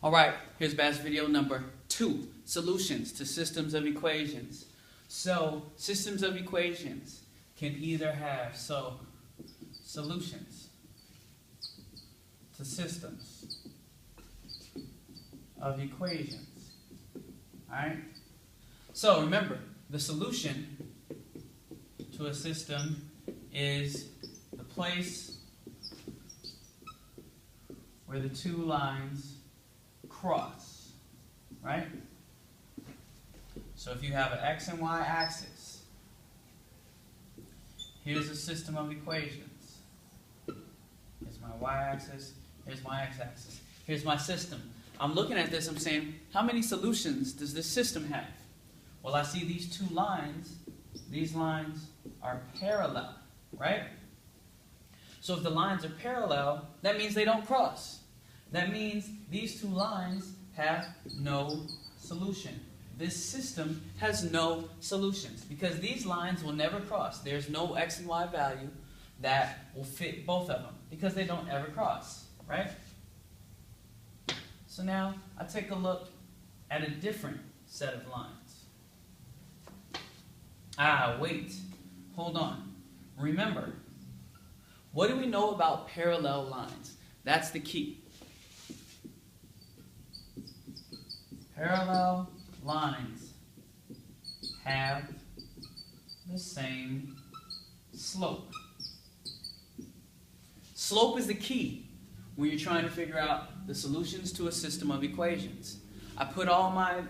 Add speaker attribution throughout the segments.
Speaker 1: Alright, here's BAS video number 2, solutions to systems of equations. So, systems of equations can either have, solutions to systems of equations. Alright? So, remember, the solution to a system is the place where the two lines cross, right? So if you have an x and y axis, here's a system of equations. Here's my y-axis, here's my x-axis. Here's my system. I'm looking at this, I'm saying, how many solutions does this system have? Well, I see these two lines. These lines are parallel, right? So if the lines are parallel, that means they don't cross. That means these two lines have no solution. This system has no solutions because these lines will never cross. There's no x and y value that will fit both of them because they don't ever cross, right? So now I take a look at a different set of lines. Wait, hold on. Remember, what do we know about parallel lines? That's the key. Parallel lines have the same slope. Slope is the key when you're trying to figure out the solutions to a system of equations. I put all my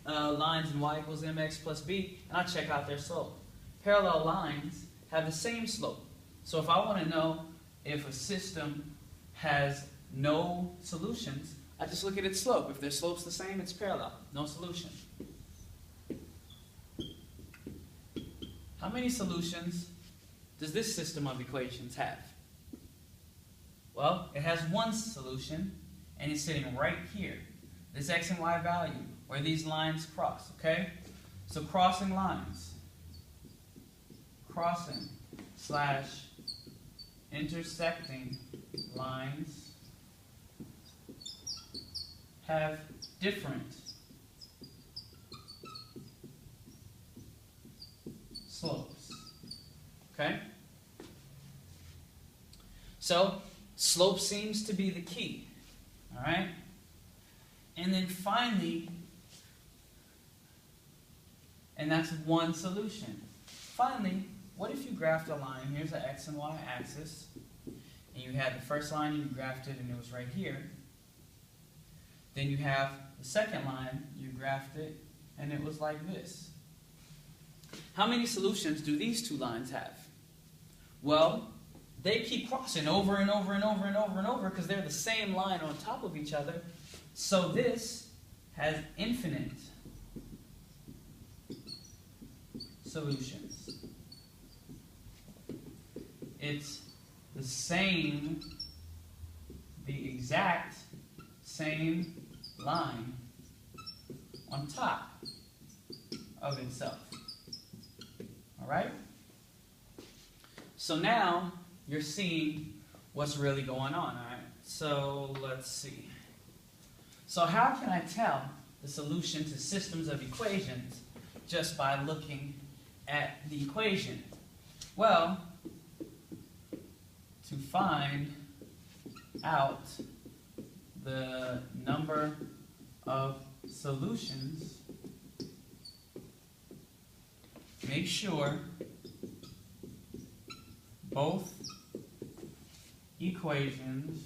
Speaker 1: lines in y equals mx plus b, and I check out their slope. Parallel lines have the same slope. So if I want to know if a system has no solutions, I just look at its slope. If their slope's the same, it's parallel. No solution. How many solutions does this system of equations have? Well, it has one solution, and it's sitting right here. This x and y value, where these lines cross, okay? So crossing lines. Crossing / intersecting lines have different slopes. Okay? So, slope seems to be the key. Alright? And then finally, and that's one solution. Finally, what if you graphed a line? Here's the x and y axis. And you had the first line and you graphed it and it was right here. Then you have the second line, you graphed it, and it was like this. How many solutions do these two lines have? Well, they keep crossing over and over and over and over and over because they're the same line on top of each other. So this has infinite solutions. It's the same, the exact same line on top of itself. Alright? So now you're seeing what's really going on. Alright? So let's see. So how can I tell the solution to systems of equations just by looking at the equation? Well, to find out the number of solutions, make sure both equations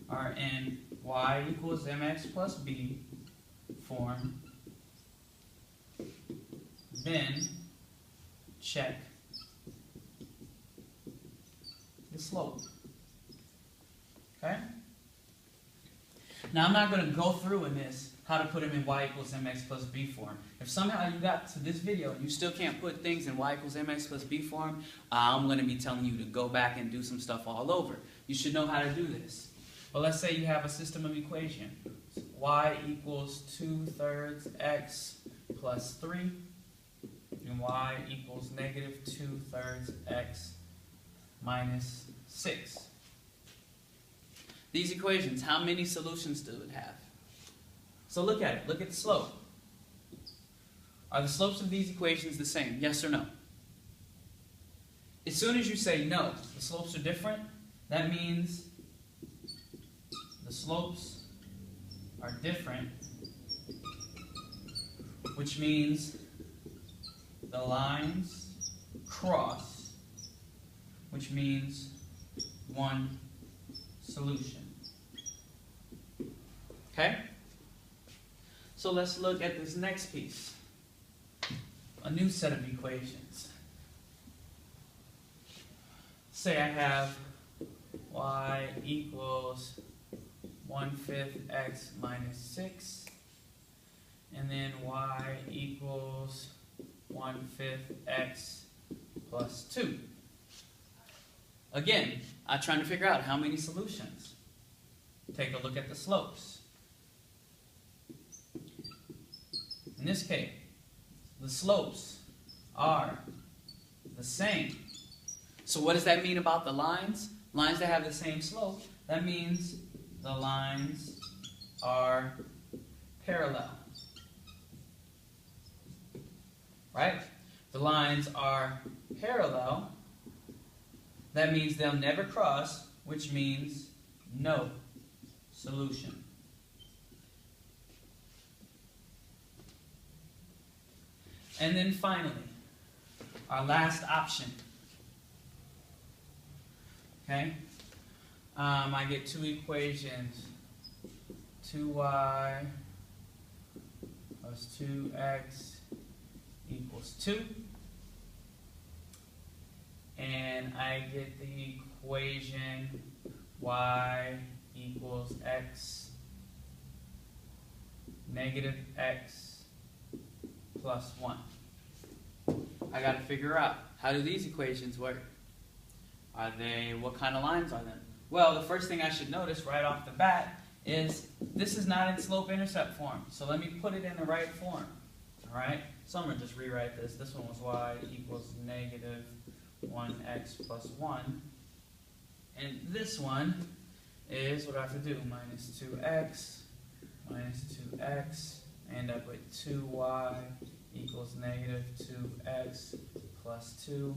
Speaker 1: are in y equals mx plus b form. Then check the slope. Okay? Now I'm not going to go through in this how to put them in y equals mx plus b form. If somehow you got to this video and you still can't put things in y equals mx plus b form, I'm going to be telling you to go back and do some stuff all over. You should know how to do this. But let's say you have a system of equation. Y equals 2/3 x plus 3 and y equals negative 2/3 x minus 6. These equations, how many solutions do it have? So look at it. Look at the slope. Are the slopes of these equations the same? Yes or no? As soon as you say no, the slopes are different, that means the slopes are different, which means the lines cross, which means one solution. Okay? So let's look at this next piece. A new set of equations. Say I have y equals 1/5 x minus 6, and then y equals 1/5 x plus 2. Again, I'm trying to figure out how many solutions. Take a look at the slopes. In this case, the slopes are the same. So what does that mean about the lines? Lines that have the same slope, that means the lines are parallel. Right? The lines are parallel. That means they'll never cross, which means no solution. And then finally, our last option. Okay? I get two equations. 2y plus 2x equals 2. And I get the equation y equals x negative x plus 1. I got to figure out, how do these equations work? What kind of lines are them? Well, the first thing I should notice right off the bat is this is not in slope-intercept form. So let me put it in the right form. All right? So I'm going to just rewrite this. This one was y equals negative 1x plus 1. And this one is, what do I have to do? Minus 2x minus 2x. I end up with 2y equals negative 2x plus 2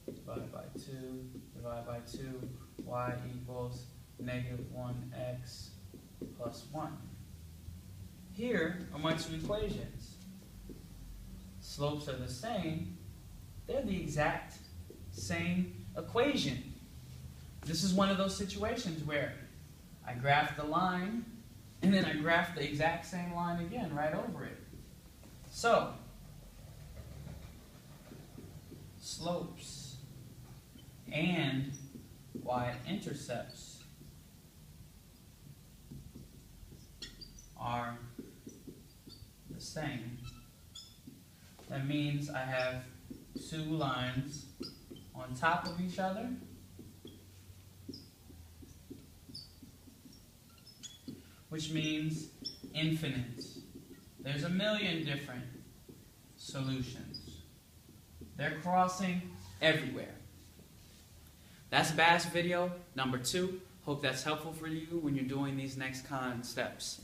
Speaker 1: divided by 2 divided by 2. Y equals negative 1x plus 1. Here are my two equations. Slopes are the same. They're the exact same equation. This is one of those situations where I graph the line and then I graph the exact same line again right over it. So, slopes and y-intercepts are the same. That means I have two lines on top of each other, which means infinite. There's a million different solutions. They're crossing everywhere. That's BAS video number 2. Hope that's helpful for you when you're doing these next steps.